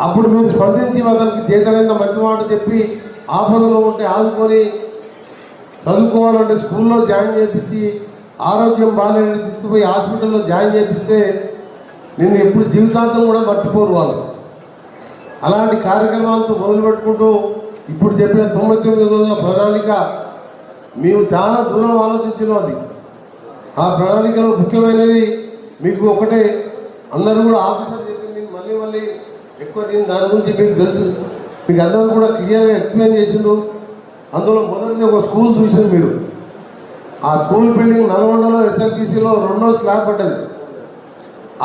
అప్పుడు మీరు స్పందించి అతనికి చేతనైన మంచి మాట చెప్పి ఆపదలో ఉంటే ఆదుకొని చదువుకోవాలంటే స్కూల్లో జాయిన్ చేయించి ఆరోగ్యం బాగాలేని తీసుకుపోయి హాస్పిటల్లో జాయిన్ చేపిస్తే నిన్ను ఎప్పుడు జీవితాంతం కూడా మర్చిపోరు వాళ్ళు. అలాంటి కార్యక్రమాలతో మొదలుపెట్టుకుంటూ ఇప్పుడు చెప్పిన 99 రోజుల ప్రణాళిక మేము చాలా దూరం ఆలోచించినాం. అది ఆ ప్రణాళికలో ముఖ్యమైనది మీకు ఒకటే, అందరూ కూడా ఆఫీసర్ చెప్పింది మళ్ళీ మళ్ళీ ఎక్కువ నేను దాని గురించి మీకు తెలుసు, మీకు అందరూ కూడా క్లియర్గా ఎక్స్ప్లెయిన్ చేసిండ్రు. అందులో మొదటిది ఒక స్కూల్ చూసింది మీరు. ఆ స్కూల్ బిల్డింగ్ నల్గొండలో ఎస్ఎల్పిసిలో 2వ స్లాబ్ పడ్డది.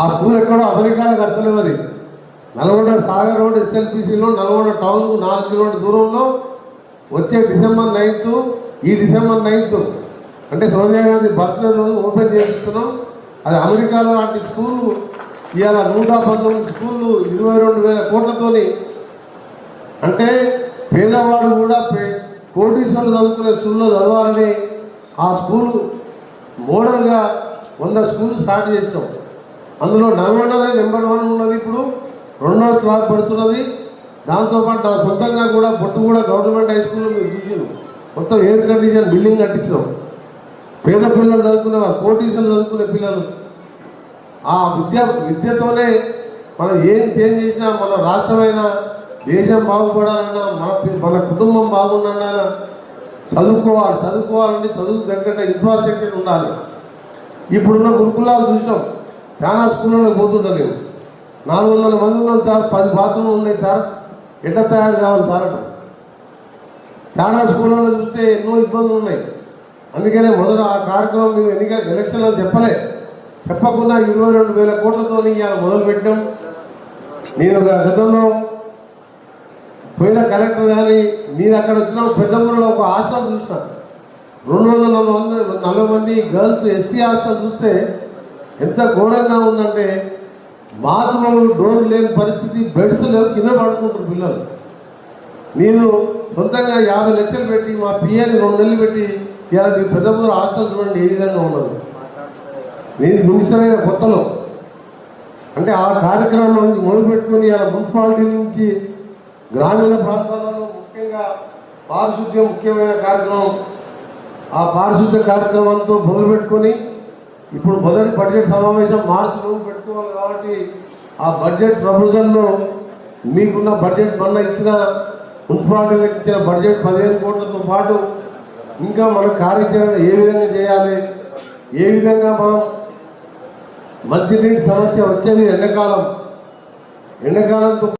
ఆ స్కూల్ ఎక్కడో అమెరికాలో కడతలేదు. అది నల్గొండ సాగర్ రోడ్ ఎస్ఎల్పిసిలో నల్గొండ టౌన్కు 4 కిలోమీటర్ల దూరంలో వచ్చే డిసెంబర్ 9th, ఈ డిసెంబర్ 9th అంటే సోనియా గాంధీ బర్త్డే రోజు ఓపెన్ చేస్తున్నాం. అది అమెరికాలో లాంటి స్కూళ్ళు ఇవాళ 119 స్కూళ్ళు 22,000 కోట్లతోని. అంటే పేదవాడు కూడా కోటీశ్వరులు చదువుకునే స్కూల్లో చదవాలని ఆ స్కూలు మోడల్గా 100 స్కూళ్ళు స్టార్ట్ చేసినాం. అందులో నల్గొండలో నెంబర్ 1 ఉన్నది. ఇప్పుడు 2వ స్లాబ్ పడుతున్నది. దాంతోపాటు నా సొంతంగా కూడా బొట్టుగూడ గవర్నమెంట్ హై స్కూల్లో మీరు చూసారు, మొత్తం ఎయిర్ కండిషన్ బిల్డింగ్ కట్టించాం. పేద పిల్లలు చదువుకునే వాళ్ళు, కోటీశ్వరులు చదువుకునే పిల్లలు. ఆ విద్యతోనే మనం ఏం చేంజ్ చేసినా మన రాష్ట్రమైనా దేశం బాగుపడాలన్నా మన కుటుంబం బాగుండాలన్నా చదువుకోవాలంటే చదువు తగ్గట్టు ఇన్ఫ్రాస్ట్రక్చర్ ఉండాలి. ఇప్పుడున్న గురుకులాలు చూసినాం, చాలా స్కూళ్ళలో పోతుంటా నేను. 400 మంది ఉన్నాం సార్, 10 బాత్రూమ్లు ఉన్నాయి సార్, ఎట్లా తయారు కావాలి సార్ అంట. చాలా స్కూళ్ళలో చూస్తే ఎన్నో ఇబ్బందులు ఉన్నాయి. అందుకనే మొదట ఆ కార్యక్రమం మేము ఎలక్షన్లో చెప్పకుండా 22,000 కోట్లతో ఇవాళ మొదలుపెట్టాం. నేను గతంలో పోయిన కలెక్టర్ కానీ మీరు అక్కడ వచ్చిన పెద్దపూరులో ఒక హాస్టల్ చూసిన 240 మంది గర్ల్స్ ఎస్టీ హాస్టల్ చూస్తే ఎంత ఘోరంగా ఉందంటే బాత్రూమ్లు డోర్లు లేని పరిస్థితి, బెడ్స్ లేవు, కింద పడుకుంటారు పిల్లలు. నేను సొంతంగా 50 లక్షలు పెట్టి మా పిఏని 2 నెలలు పెట్టి ఇవాళ మీ పెద్దపూరు హాస్టల్ చూడండి ఏ విధంగా ఉండదు. నేను మినిస్టర్ అయిన కొత్తలో అంటే ఆ కార్యక్రమం నుంచి మొదలుపెట్టుకుని ఇవాళ మున్సిపాలిటీ నుంచి గ్రామీణ ప్రాంతాలలో ముఖ్యంగా పారిశుద్ధ్యం ముఖ్యమైన కార్యక్రమం. ఆ పారిశుద్ధ్య కార్యక్రమంతో మొదలుపెట్టుకొని ఇప్పుడు మొదటి బడ్జెట్ సమావేశం మార్చిలో పెట్టుకోవాలి. కాబట్టి ఆ బడ్జెట్ ప్రపోజల్లో మీకున్న బడ్జెట్ మొన్న ఇచ్చిన మున్సిపాలిటీలకు ఇచ్చిన బడ్జెట్ 15 కోట్లతో పాటు ఇంకా మన కార్యాచరణ ఏ విధంగా చేయాలి, ఏ విధంగా మనం మంచినీటి సమస్య వచ్చేది ఎండాకాలంతో